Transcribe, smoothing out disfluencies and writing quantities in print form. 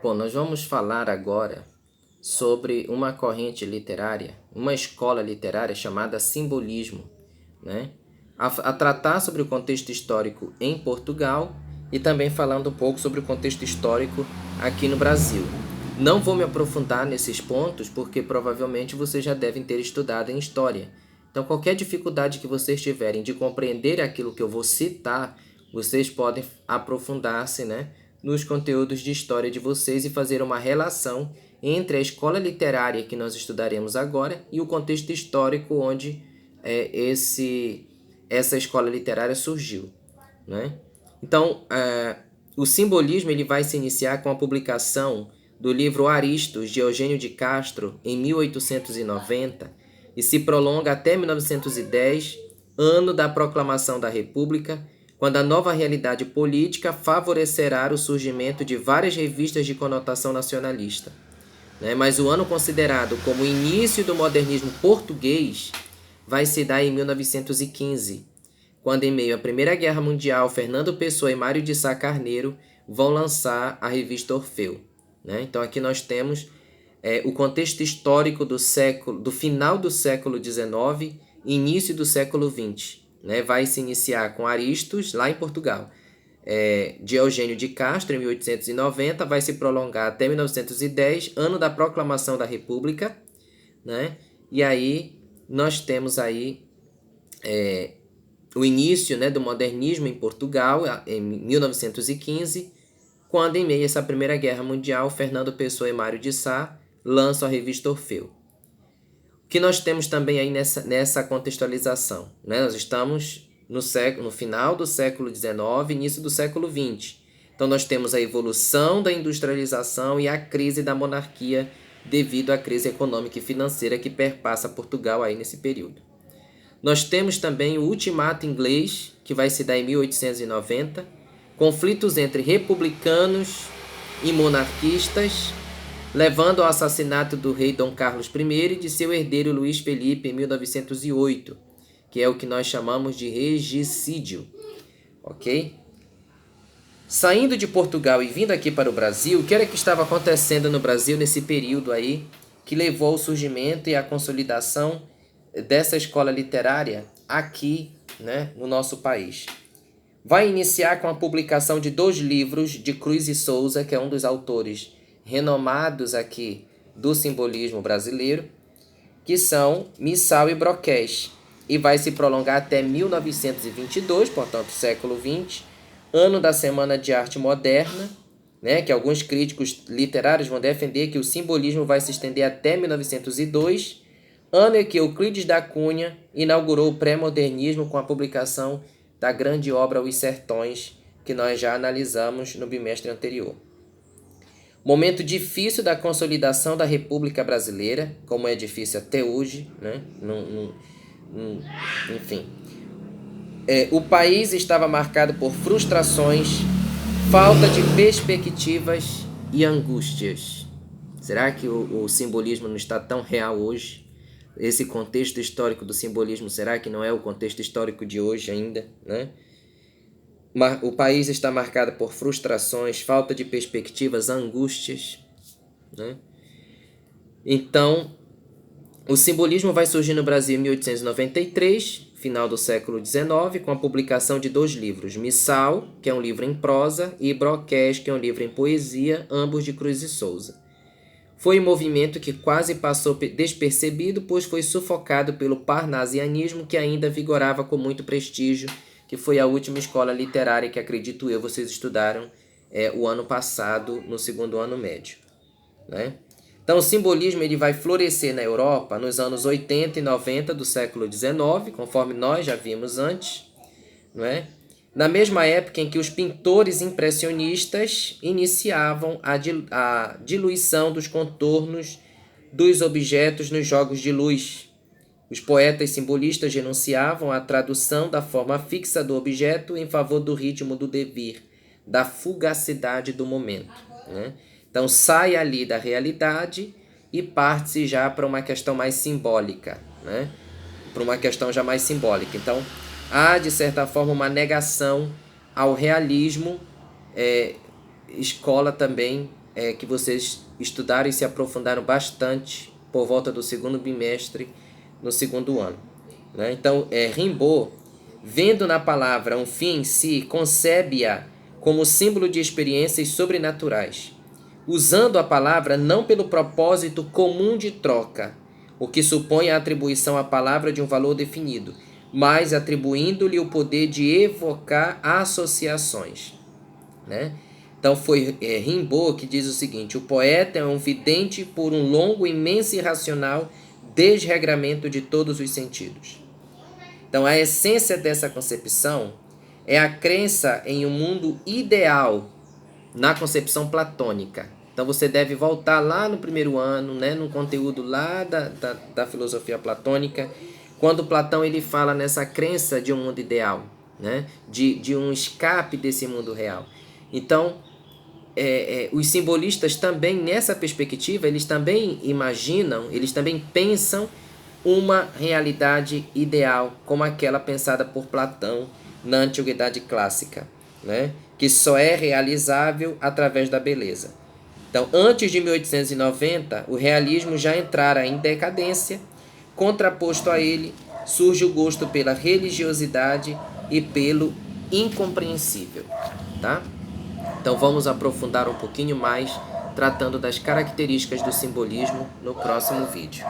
Bom, nós vamos falar agora sobre uma corrente literária, uma escola literária chamada simbolismo, né? A tratar sobre o contexto histórico em Portugal e também falando um pouco sobre o contexto histórico aqui no Brasil. Não vou me aprofundar nesses pontos porque provavelmente vocês já devem ter estudado em história. Então, qualquer dificuldade que vocês tiverem de compreender aquilo que eu vou citar, vocês podem aprofundar-se, né, nos conteúdos de história de vocês e fazer uma relação entre a escola literária que nós estudaremos agora e o contexto histórico onde essa escola literária surgiu, né? Então, o simbolismo ele vai se iniciar com a publicação do livro Aristos, de Eugênio de Castro, em 1890, e se prolonga até 1910, ano da proclamação da República, quando a nova realidade política favorecerá o surgimento de várias revistas de conotação nacionalista, né? Mas o ano considerado como o início do modernismo português vai se dar em 1915, quando, em meio à Primeira Guerra Mundial, Fernando Pessoa e Mário de Sá Carneiro vão lançar a revista Orfeu, né? Então aqui nós temos o contexto histórico do final do século XIX e início do século XX. Né? Vai se iniciar com Aristos, lá em Portugal, de Eugênio de Castro, em 1890, vai se prolongar até 1910, ano da proclamação da República, né? E aí nós temos aí o início, né, do modernismo em Portugal, em 1915, quando, em meio a essa Primeira Guerra Mundial, Fernando Pessoa e Mário de Sá lançam a revista Orfeu. O que nós temos também aí nessa contextualização? Né? Nós estamos no final do século XIX, início do século XX. Então nós temos a evolução da industrialização e a crise da monarquia devido à crise econômica e financeira que perpassa Portugal aí nesse período. Nós temos também o ultimato inglês, que vai se dar em 1890, conflitos entre republicanos e monarquistas, levando ao assassinato do rei Dom Carlos I e de seu herdeiro Luís Felipe em 1908, que é o que nós chamamos de regicídio, ok? Saindo de Portugal e vindo aqui para o Brasil, o que era que estava acontecendo no Brasil nesse período aí que levou ao surgimento e à consolidação dessa escola literária aqui, né, no nosso país? Vai iniciar com a publicação de 2 livros de Cruz e Souza, que é um dos autores renomados aqui do simbolismo brasileiro, que são Missal e Broquês, e vai se prolongar até 1922, portanto, século XX, ano da Semana de Arte Moderna, né, que alguns críticos literários vão defender que o simbolismo vai se estender até 1902, ano em que Euclides da Cunha inaugurou o pré-modernismo com a publicação da grande obra Os Sertões, que nós já analisamos no bimestre anterior. Momento difícil da consolidação da República Brasileira, como é difícil até hoje, né? Enfim. O país estava marcado por frustrações, falta de perspectivas e angústias. Será que o simbolismo não está tão real hoje? Esse contexto histórico do simbolismo, será que não é o contexto histórico de hoje ainda, né? O país está marcado por frustrações, falta de perspectivas, angústias, né? Então, o simbolismo vai surgir no Brasil em 1893, final do século XIX, com a publicação de 2 livros, Missal, que é um livro em prosa, e Broquês, que é um livro em poesia, ambos de Cruz e Souza. Foi um movimento que quase passou despercebido, pois foi sufocado pelo parnasianismo, que ainda vigorava com muito prestígio, que foi a última escola literária que, acredito eu, vocês estudaram o ano passado, no 2º ano médio, né? Então, o simbolismo ele vai florescer na Europa nos anos 80 e 90 do século XIX, conforme nós já vimos antes, não é? Na mesma época em que os pintores impressionistas iniciavam a diluição dos contornos dos objetos nos jogos de luz. Os poetas simbolistas renunciavam à tradução da forma fixa do objeto em favor do ritmo do devir, da fugacidade do momento, né? Então sai ali da realidade e parte-se já para uma questão mais simbólica, né? Para uma questão já mais simbólica. Então há, de certa forma, uma negação ao realismo, escola também que vocês estudaram e se aprofundaram bastante por volta do segundo bimestre, no segundo ano, né? Então, Rimbaud, vendo na palavra um fim em si, concebe-a como símbolo de experiências sobrenaturais, usando a palavra não pelo propósito comum de troca, o que supõe a atribuição à palavra de um valor definido, mas atribuindo-lhe o poder de evocar associações, né? Então foi Rimbaud que diz o seguinte: o poeta é um vidente por um longo, imenso e racional desregramento de todos os sentidos. Então a essência dessa concepção é a crença em um mundo ideal na concepção platônica. Então você deve voltar lá no primeiro ano, né, no conteúdo lá da filosofia platônica, quando Platão ele fala nessa crença de um mundo ideal, né, de um escape desse mundo real. Então, os simbolistas também, nessa perspectiva, eles também imaginam, eles também pensam uma realidade ideal, como aquela pensada por Platão na Antiguidade Clássica, né? Que só é realizável através da beleza. Então, antes de 1890, o realismo já entrara em decadência, contraposto a ele surge o gosto pela religiosidade e pelo incompreensível, tá? Então vamos aprofundar um pouquinho mais, tratando das características do simbolismo no próximo vídeo.